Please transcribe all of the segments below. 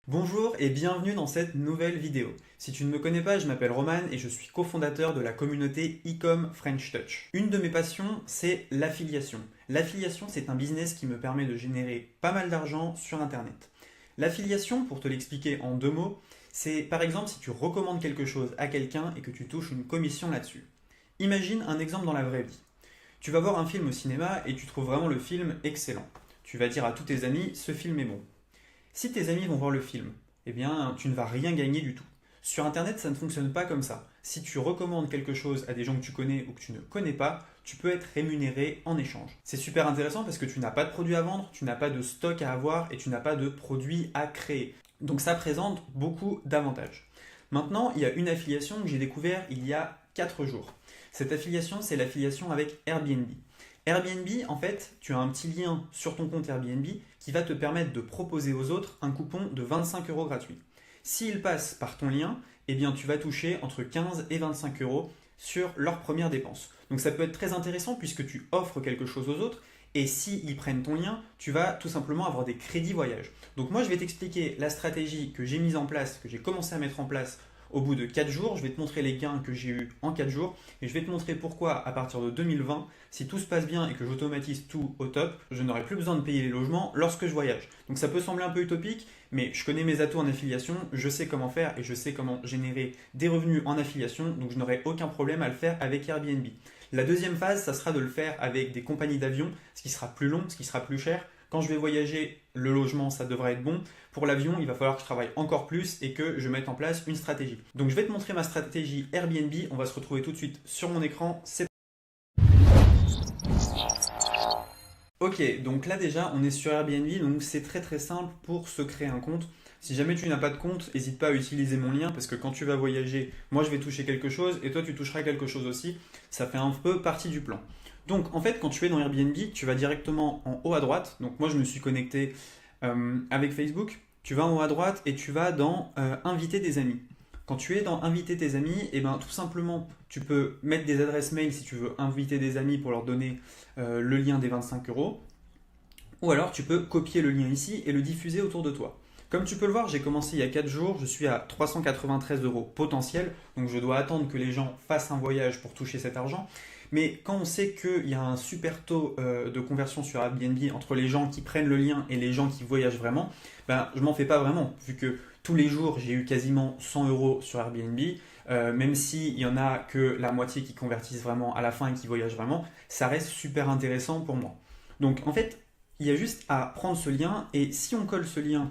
Bonjour et bienvenue dans cette nouvelle vidéo. Si tu ne me connais pas, je m'appelle Roman et je suis cofondateur de la communauté Ecom French Touch. Une de mes passions, c'est l'affiliation. L'affiliation, c'est un business qui me permet de générer pas mal d'argent sur Internet. L'affiliation, pour te l'expliquer en deux mots, c'est par exemple si tu recommandes quelque chose à quelqu'un et que tu touches une commission là-dessus. Imagine un exemple dans la vraie vie. Tu vas voir un film au cinéma et tu trouves vraiment le film excellent. Tu vas dire à tous tes amis, ce film est bon. Si tes amis vont voir le film, eh bien, tu ne vas rien gagner du tout. Sur Internet, ça ne fonctionne pas comme ça. Si tu recommandes quelque chose à des gens que tu connais ou que tu ne connais pas, tu peux être rémunéré en échange. C'est super intéressant parce que tu n'as pas de produit à vendre, tu n'as pas de stock à avoir et tu n'as pas de produit à créer. Donc ça présente beaucoup d'avantages. Maintenant, il y a une affiliation que j'ai découvert il y a 4 jours. Cette affiliation, c'est l'affiliation avec Airbnb. Airbnb, en fait, tu as un petit lien sur ton compte Airbnb qui va te permettre de proposer aux autres un coupon de 25 € gratuit. S'ils passent par ton lien, eh bien, tu vas toucher entre 15 et 25 € sur leur première dépense. Donc ça peut être très intéressant puisque tu offres quelque chose aux autres et s'ils prennent ton lien, tu vas tout simplement avoir des crédits voyage. Donc moi, je vais t'expliquer la stratégie que j'ai mise en place, que j'ai commencé à mettre en place au bout de 4 jours. Je vais te montrer les gains que j'ai eus en 4 jours et je vais te montrer pourquoi à partir de 2020, si tout se passe bien et que j'automatise tout au top, je n'aurai plus besoin de payer les logements lorsque je voyage. Donc ça peut sembler un peu utopique, mais je connais mes atouts en affiliation, je sais comment faire et je sais comment générer des revenus en affiliation, donc je n'aurai aucun problème à le faire avec Airbnb. La deuxième phase, ça sera de le faire avec des compagnies d'avion, ce qui sera plus long, ce qui sera plus cher. Quand je vais voyager, le logement, ça devrait être bon. Pour l'avion, il va falloir que je travaille encore plus et que je mette en place une stratégie. Donc je vais te montrer ma stratégie Airbnb. On va se retrouver tout de suite sur mon écran. Ok, donc là déjà, on est sur Airbnb, donc c'est très très simple pour se créer un compte. Si jamais tu n'as pas de compte, n'hésite pas à utiliser mon lien parce que quand tu vas voyager, moi je vais toucher quelque chose et toi tu toucheras quelque chose aussi. Ça fait un peu partie du plan. Donc en fait, quand tu es dans Airbnb, tu vas directement en haut à droite. Donc moi je me suis connecté avec Facebook. Tu vas en haut à droite et tu vas dans Inviter des amis. Quand tu es dans Inviter tes amis, et ben tout simplement, tu peux mettre des adresses mail si tu veux inviter des amis pour leur donner le lien des 25 euros. Ou alors tu peux copier le lien ici et le diffuser autour de toi. Comme tu peux le voir, j'ai commencé il y a 4 jours, je suis à 393 € potentiel, donc je dois attendre que les gens fassent un voyage pour toucher cet argent. Mais quand on sait qu'il y a un super taux de conversion sur Airbnb entre les gens qui prennent le lien et les gens qui voyagent vraiment, ben, je m'en fais pas vraiment, vu que tous les jours j'ai eu quasiment 100 € sur Airbnb, même s'il y en a que la moitié qui convertissent vraiment à la fin et qui voyagent vraiment, ça reste super intéressant pour moi. Donc en fait, il y a juste à prendre ce lien et si on colle ce lien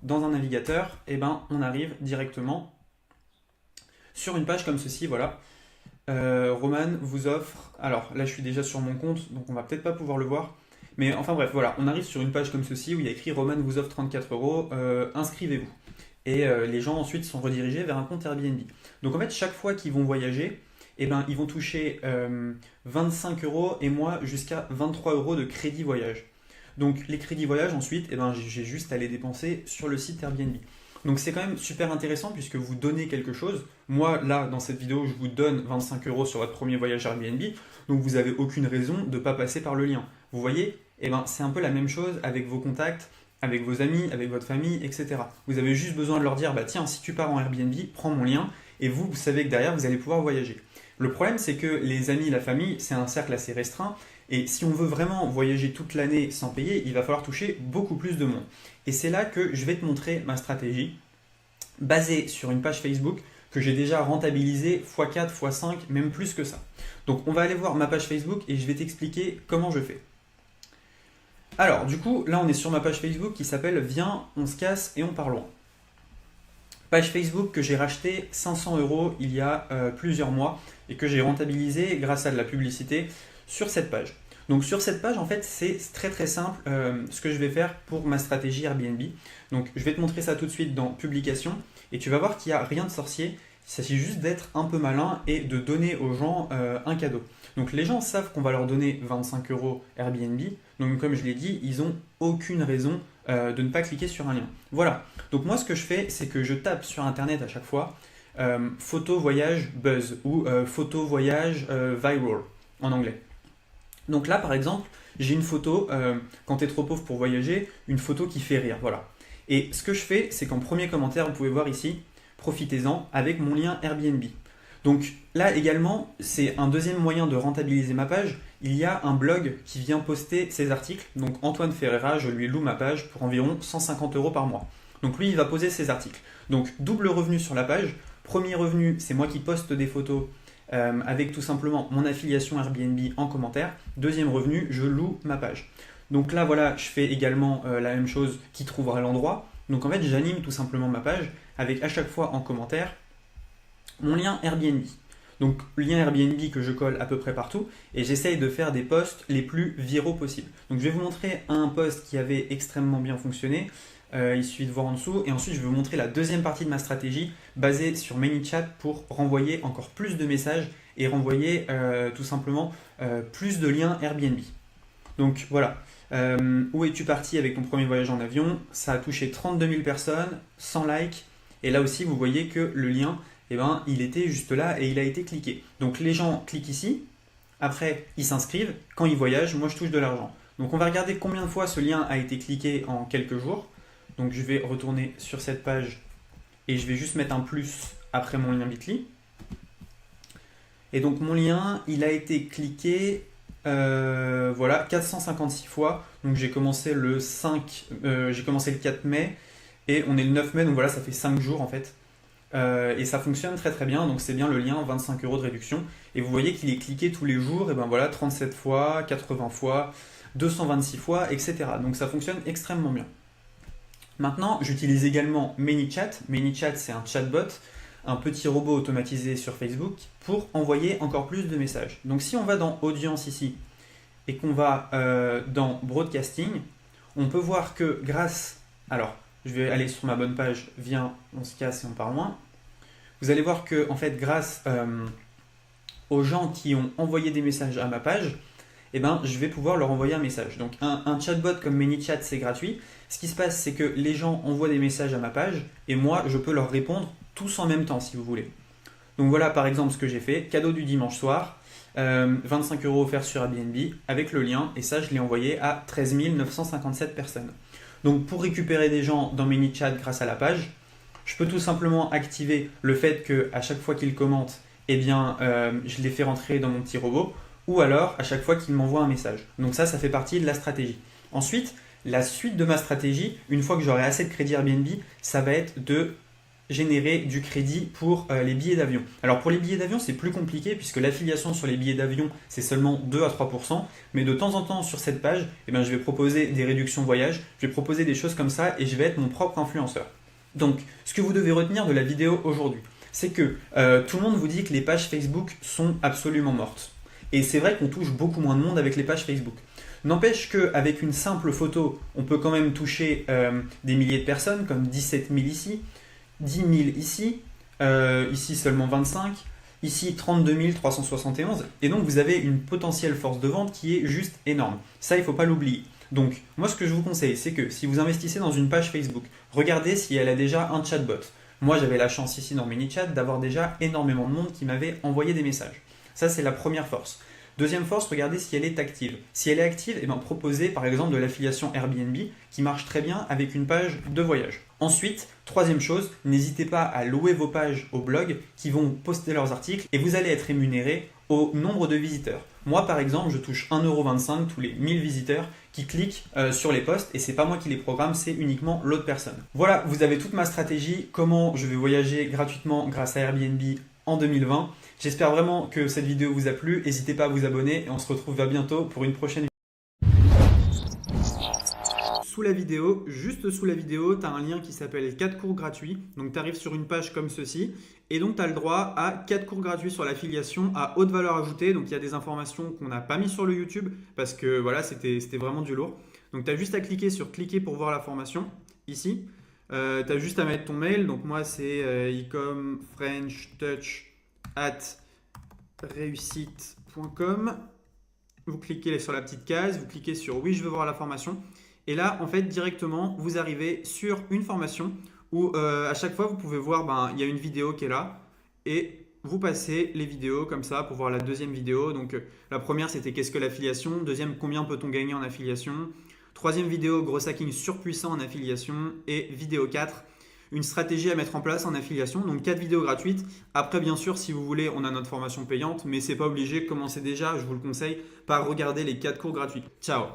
dans un navigateur, eh ben, on arrive directement sur une page comme ceci, voilà. Roman vous offre, alors là je suis déjà sur mon compte, donc on va peut-être pas pouvoir le voir, mais enfin bref, voilà, on arrive sur une page comme ceci où il y a écrit Roman vous offre 34 €, inscrivez-vous. Et les gens ensuite sont redirigés vers un compte Airbnb. Donc en fait, chaque fois qu'ils vont voyager, eh ben, ils vont toucher 25 € et moi jusqu'à 23 € de crédit voyage. Donc les crédits voyage ensuite, eh ben, j'ai juste à les dépenser sur le site Airbnb. Donc c'est quand même super intéressant puisque vous donnez quelque chose. Moi là dans cette vidéo je vous donne 25 € sur votre premier voyage Airbnb. Donc vous n'avez aucune raison de ne pas passer par le lien. Vous voyez, eh ben, c'est un peu la même chose avec vos contacts, avec vos amis, avec votre famille, etc. Vous avez juste besoin de leur dire, bah tiens, si tu pars en Airbnb, prends mon lien, et vous savez que derrière, vous allez pouvoir voyager. Le problème, c'est que les amis, la famille, c'est un cercle assez restreint, et si on veut vraiment voyager toute l'année sans payer, il va falloir toucher beaucoup plus de monde. Et c'est là que je vais te montrer ma stratégie, basée sur une page Facebook que j'ai déjà rentabilisée x4, x5, même plus que ça. Donc on va aller voir ma page Facebook et je vais t'expliquer comment je fais. Alors, du coup, là, on est sur ma page Facebook qui s'appelle Viens, on se casse et on part loin. Page Facebook que j'ai racheté 500 € il y a plusieurs mois et que j'ai rentabilisé grâce à de la publicité sur cette page. Donc sur cette page, en fait, c'est très très simple ce que je vais faire pour ma stratégie Airbnb. Donc je vais te montrer ça tout de suite dans Publication et tu vas voir qu'il n'y a rien de sorcier. Il s'agit juste d'être un peu malin et de donner aux gens un cadeau. Donc les gens savent qu'on va leur donner 25 € Airbnb. Donc comme je l'ai dit, ils n'ont aucune raison de ne pas cliquer sur un lien. Voilà. Donc moi ce que je fais, c'est que je tape sur internet à chaque fois photo voyage buzz ou photo voyage viral en anglais. Donc là par exemple, j'ai une photo, quand tu es trop pauvre pour voyager, une photo qui fait rire. Voilà. Et ce que je fais, c'est qu'en premier commentaire, vous pouvez voir ici, profitez-en avec mon lien Airbnb. Donc là également, c'est un deuxième moyen de rentabiliser ma page. Il y a un blog qui vient poster ses articles. Donc Antoine Ferreira, je lui loue ma page pour environ 150 € par mois. Donc lui, il va poser ses articles. Donc double revenu sur la page. Premier revenu, c'est moi qui poste des photos avec tout simplement mon affiliation Airbnb en commentaire. Deuxième revenu, je loue ma page. Donc là, voilà, je fais également la même chose qui trouvera l'endroit. Donc en fait, j'anime tout simplement ma page avec à chaque fois en commentaire mon lien Airbnb. Donc lien Airbnb que je colle à peu près partout et j'essaye de faire des posts les plus viraux possibles. Donc je vais vous montrer un post qui avait extrêmement bien fonctionné. Il suffit de voir en dessous et ensuite je vais vous montrer la deuxième partie de ma stratégie basée sur ManyChat pour renvoyer encore plus de messages et renvoyer tout simplement plus de liens Airbnb. Donc voilà, où es-tu parti avec ton premier voyage en avion? Ça a touché 32 000 personnes, 100 likes et là aussi vous voyez que le lien, eh ben, il était juste là et il a été cliqué. Donc les gens cliquent ici, après ils s'inscrivent, quand ils voyagent, moi je touche de l'argent. Donc on va regarder combien de fois ce lien a été cliqué en quelques jours. Donc je vais retourner sur cette page et je vais juste mettre un plus après mon lien Bitly. Et donc mon lien, il a été cliqué voilà, 456 fois. Donc j'ai commencé le 4 mai et on est le 9 mai, donc voilà, ça fait 5 jours en fait. Et ça fonctionne très très bien, donc c'est bien le lien 25 € de réduction. Et vous voyez qu'il est cliqué tous les jours, et ben voilà, 37 fois, 80 fois, 226 fois, etc. Donc ça fonctionne extrêmement bien. Maintenant, j'utilise également ManyChat. ManyChat, c'est un chatbot, un petit robot automatisé sur Facebook pour envoyer encore plus de messages. Donc si on va dans Audience ici et qu'on va dans Broadcasting, on peut voir que grâce... Alors, je vais aller sur ma bonne page, viens, on se casse et on part loin. Vous allez voir que en fait, grâce aux gens qui ont envoyé des messages à ma page, eh ben, je vais pouvoir leur envoyer un message. Donc un chatbot comme ManyChat, c'est gratuit. Ce qui se passe, c'est que les gens envoient des messages à ma page et moi, je peux leur répondre tous en même temps si vous voulez. Donc voilà par exemple ce que j'ai fait, cadeau du dimanche soir, 25 € offerts sur Airbnb avec le lien et ça je l'ai envoyé à 13 957 personnes. Donc pour récupérer des gens dans ManyChat grâce à la page, je peux tout simplement activer le fait qu'à chaque fois qu'ils commentent, eh bien, je les fais rentrer dans mon petit robot ou alors à chaque fois qu'ils m'envoient un message. Donc ça fait partie de la stratégie. Ensuite, la suite de ma stratégie, une fois que j'aurai assez de crédit Airbnb, ça va être de générer du crédit pour les billets d'avion. Alors pour les billets d'avion, c'est plus compliqué puisque l'affiliation sur les billets d'avion, c'est seulement 2 à 3%. Mais de temps en temps sur cette page, eh bien, je vais proposer des réductions voyage, je vais proposer des choses comme ça et je vais être mon propre influenceur. Donc, ce que vous devez retenir de la vidéo aujourd'hui, c'est que tout le monde vous dit que les pages Facebook sont absolument mortes. Et c'est vrai qu'on touche beaucoup moins de monde avec les pages Facebook. N'empêche qu'avec une simple photo, on peut quand même toucher des milliers de personnes, comme 17 000 ici, 10 000 ici, ici seulement 25, ici 32 371. Et donc vous avez une potentielle force de vente qui est juste énorme. Ça, il ne faut pas l'oublier. Donc, moi, ce que je vous conseille, c'est que si vous investissez dans une page Facebook, regardez si elle a déjà un chatbot. Moi, j'avais la chance ici dans ManyChat d'avoir déjà énormément de monde qui m'avait envoyé des messages. Ça, c'est la première force. Deuxième force, regardez si elle est active. Si elle est active, eh bien, proposez par exemple de l'affiliation Airbnb qui marche très bien avec une page de voyage. Ensuite, troisième chose, n'hésitez pas à louer vos pages au blog qui vont poster leurs articles et vous allez être rémunéré au nombre de visiteurs. Moi par exemple, je touche 1,25 € tous les 1000 visiteurs qui cliquent sur les posts et c'est pas moi qui les programme, c'est uniquement l'autre personne. Voilà, vous avez toute ma stratégie, comment je vais voyager gratuitement grâce à Airbnb en 2020. J'espère vraiment que cette vidéo vous a plu, n'hésitez pas à vous abonner et on se retrouve à bientôt pour une prochaine vidéo. Sous la vidéo, juste sous la vidéo, tu as un lien qui s'appelle 4 cours gratuits. Donc tu arrives sur une page comme ceci et donc tu as le droit à 4 cours gratuits sur l'affiliation à haute valeur ajoutée. Donc il y a des informations qu'on n'a pas mis sur le YouTube parce que voilà, c'était vraiment du lourd. Donc tu as juste à cliquer sur cliquer pour voir la formation ici. Tu as juste à mettre ton mail. Donc moi c'est ecomfrenchtouch@reussite.com. Vous cliquez sur la petite case, vous cliquez sur oui, je veux voir la formation. Et là, en fait, directement, vous arrivez sur une formation où à chaque fois, vous pouvez voir, il y a une vidéo qui est là et vous passez les vidéos comme ça pour voir la deuxième vidéo. Donc, la première, c'était qu'est-ce que l'affiliation? Deuxième, combien peut-on gagner en affiliation? Troisième vidéo, gros hacking surpuissant en affiliation. Et vidéo 4, une stratégie à mettre en place en affiliation. Donc 4 vidéos gratuites. Après, bien sûr, si vous voulez, on a notre formation payante, mais c'est pas obligé. Commencez déjà, je vous le conseille, par regarder les 4 cours gratuits. Ciao!